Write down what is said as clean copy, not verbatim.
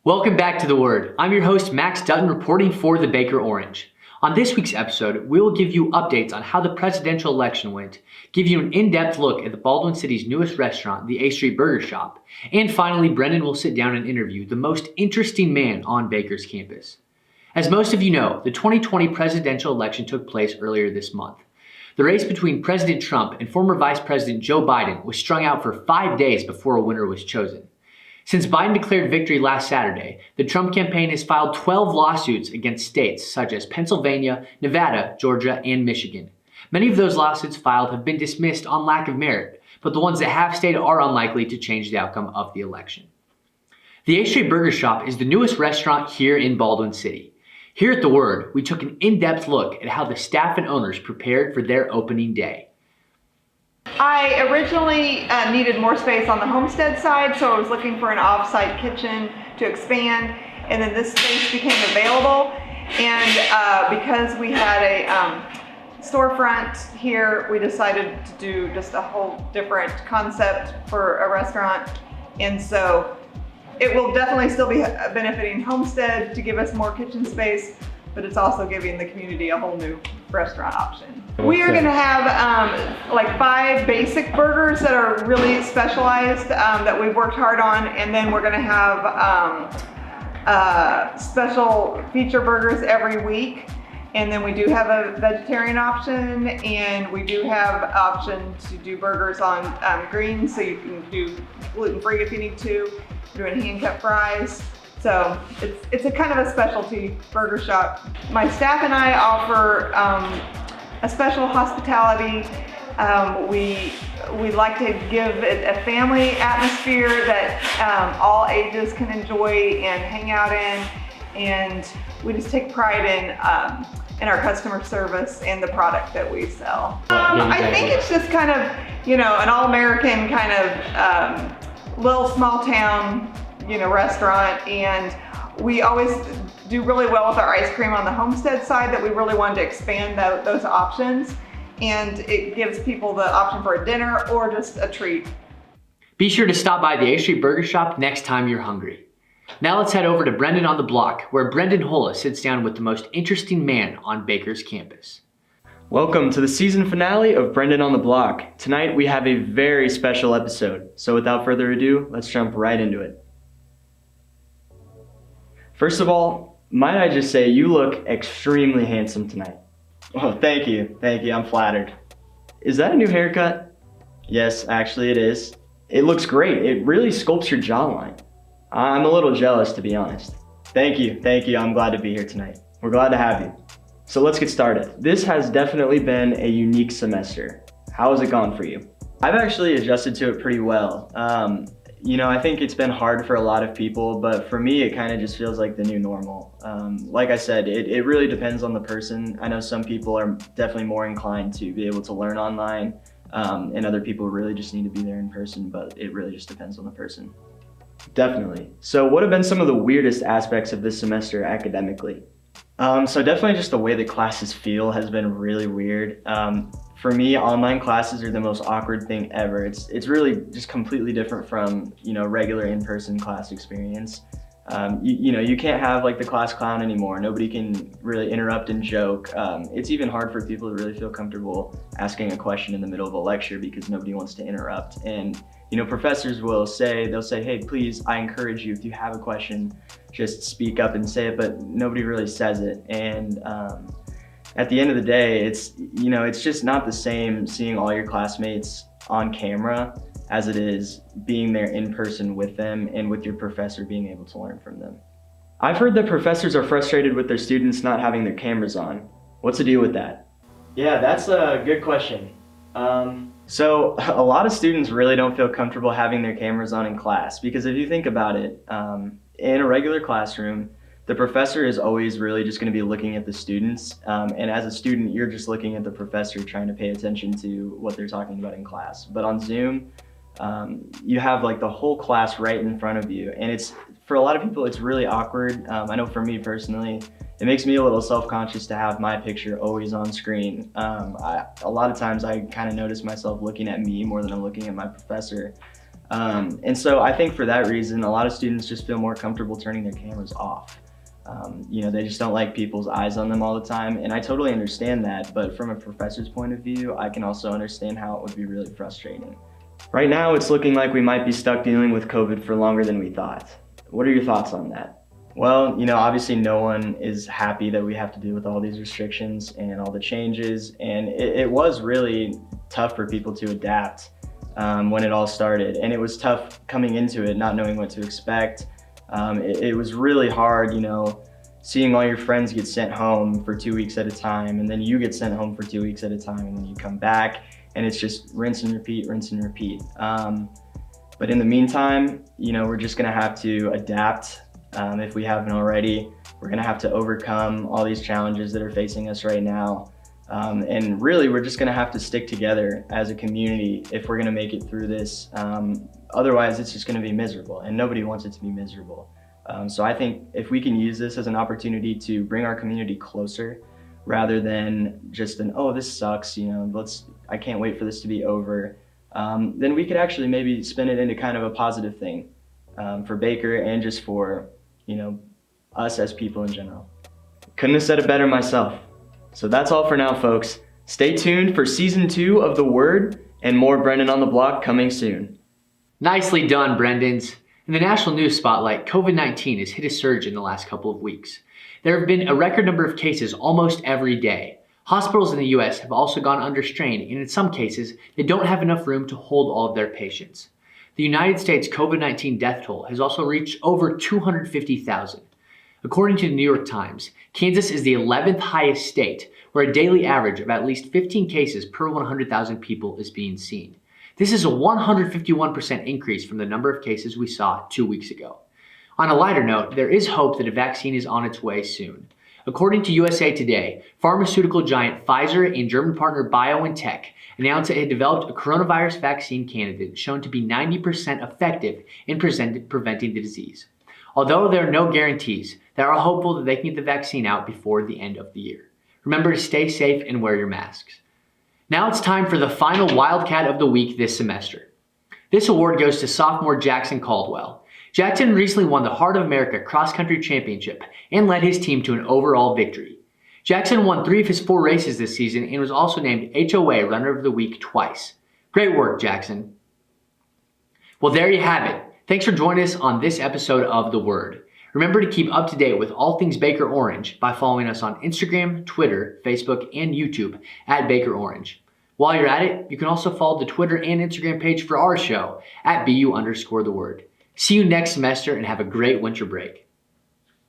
Welcome back to The Word. I'm your host, Max Dutton, reporting for the Baker Orange. On this week's episode, we will give you updates on how the presidential election went, give you an in-depth look at the Baldwin City's newest restaurant, the A Street Burger Shop, and finally, Brendan will sit down and interview the most interesting man on Baker's campus. As most of you know, the 2020 presidential election took place earlier this month. The race between President Trump and former Vice President Joe Biden was strung out for 5 days before a winner was chosen. Since Biden declared victory last Saturday, the Trump campaign has filed 12 lawsuits against states such as Pennsylvania, Nevada, Georgia, and Michigan. Many of those lawsuits filed have been dismissed on lack of merit, but the ones that have stayed are unlikely to change the outcome of the election. The A Street Burger Shop is the newest restaurant here in Baldwin City. Here at The Word, we took an in-depth look at how the staff and owners prepared for their opening day. I originally needed more space on the homestead side, so I was looking for an off-site kitchen to expand, and then this space became available. And because we had a storefront here, we decided to do just a whole different concept for a restaurant. And so it will definitely still be benefiting Homestead to give us more kitchen space, but it's also giving the community a whole new restaurant option. We are going to have like 5 basic burgers that are really specialized that we've worked hard on, and then we're going to have special feature burgers every week. And then we do have a vegetarian option, and we do have option to do burgers on greens, so you can do gluten-free if you need to. We're doing hand-cut fries. So it's a kind of a specialty burger shop. My staff and I offer a special hospitality. We like to give it a family atmosphere that all ages can enjoy and hang out in, and we just take pride in our customer service and the product that we sell. I think it's just kind of, an all-American kind of little small town restaurant, and we always do really well with our ice cream on the Homestead side, that we really wanted to expand those options, and it gives people the option for a dinner or just a treat. Be sure to stop by the A Street Burger Shop next time you're hungry. Now let's head over to Brendan on the Block, where Brendan Hola sits down with the most interesting man on Baker's campus. Welcome to the season finale of Brendan on the Block. Tonight we have a very special episode, so without further ado, let's jump right into it. First of all, might I just say you look extremely handsome tonight. Oh, thank you, I'm flattered. Is that a new haircut? Yes, actually it is. It looks great, it really sculpts your jawline. I'm a little jealous, to be honest. Thank you, I'm glad to be here tonight. We're glad to have you. So let's get started. This has definitely been a unique semester. How has it gone for you? I've actually adjusted to it pretty well. I think it's been hard for a lot of people, but for me, it kind of just feels like the new normal. Like I said, it really depends on the person. I know some people are definitely more inclined to be able to learn online, and other people really just need to be there in person, but it really just depends on the person. Definitely. So what have been some of the weirdest aspects of this semester academically? So definitely just the way the classes feel has been really weird. For me, online classes are the most awkward thing ever. It's really just completely different from, regular in-person class experience. You can't have like the class clown anymore. Nobody can really interrupt and joke. It's even hard for people to really feel comfortable asking a question in the middle of a lecture because nobody wants to interrupt. And, professors they'll say, hey, please, I encourage you, if you have a question, just speak up and say it, but nobody really says it. And, at the end of the day, it's just not the same seeing all your classmates on camera as it is being there in person with them and with your professor being able to learn from them. I've heard that professors are frustrated with their students not having their cameras on. What's the deal with that? Yeah, that's a good question. So a lot of students really don't feel comfortable having their cameras on in class, because if you think about it, in a regular classroom, the professor is always really just going to be looking at the students, and as a student, you're just looking at the professor trying to pay attention to what they're talking about in class. But on Zoom, you have like the whole class right in front of you, and for a lot of people, it's really awkward. I know for me personally, it makes me a little self-conscious to have my picture always on screen. A lot of times I kind of notice myself looking at me more than I'm looking at my professor. And so I think for that reason, a lot of students just feel more comfortable turning their cameras off. They just don't like people's eyes on them all the time. And I totally understand that, but from a professor's point of view, I can also understand how it would be really frustrating. Right now, it's looking like we might be stuck dealing with COVID for longer than we thought. What are your thoughts on that? Well, obviously no one is happy that we have to deal with all these restrictions and all the changes. And it was really tough for people to adapt when it all started. And it was tough coming into it, not knowing what to expect. It was really hard, seeing all your friends get sent home for 2 weeks at a time, and then you get sent home for 2 weeks at a time, and then you come back, and it's just rinse and repeat, rinse and repeat. But in the meantime, we're just gonna have to adapt if we haven't already. We're gonna have to overcome all these challenges that are facing us right now. And really, we're just gonna have to stick together as a community if we're gonna make it through this. Otherwise, it's just gonna be miserable, and nobody wants it to be miserable. So I think if we can use this as an opportunity to bring our community closer, rather than just oh, this sucks, I can't wait for this to be over, then we could actually maybe spin it into kind of a positive thing for Baker and just for, us as people in general. Couldn't have said it better myself. So that's all for now, folks. Stay tuned for season 2 of The Word and more Brendan on the Block coming soon. Nicely done, Brendans. In the national news spotlight, COVID-19 has hit a surge in the last couple of weeks. There have been a record number of cases almost every day. Hospitals in the US have also gone under strain, and in some cases, they don't have enough room to hold all of their patients. The United States COVID-19 death toll has also reached over 250,000. According to the New York Times, Kansas is the 11th highest state, where a daily average of at least 15 cases per 100,000 people is being seen. This is a 151% increase from the number of cases we saw 2 weeks ago. On a lighter note, there is hope that a vaccine is on its way soon. According to USA Today, pharmaceutical giant Pfizer and German partner BioNTech announced that it had developed a coronavirus vaccine candidate shown to be 90% effective in preventing the disease. Although there are no guarantees, they are hopeful that they can get the vaccine out before the end of the year. Remember to stay safe and wear your masks. Now it's time for the final Wildcat of the week this semester. This award goes to sophomore Jackson Caldwell. Jackson recently won the Heart of America Cross Country Championship and led his team to an overall victory. Jackson won 3 of his 4 races this season and was also named HOA Runner of the Week twice. Great work, Jackson. Well, there you have it. Thanks for joining us on this episode of The Word. Remember to keep up to date with all things Baker Orange by following us on Instagram, Twitter, Facebook, and YouTube at Baker Orange. While you're at it, you can also follow the Twitter and Instagram page for our show at BU_The Word. See you next semester and have a great winter break.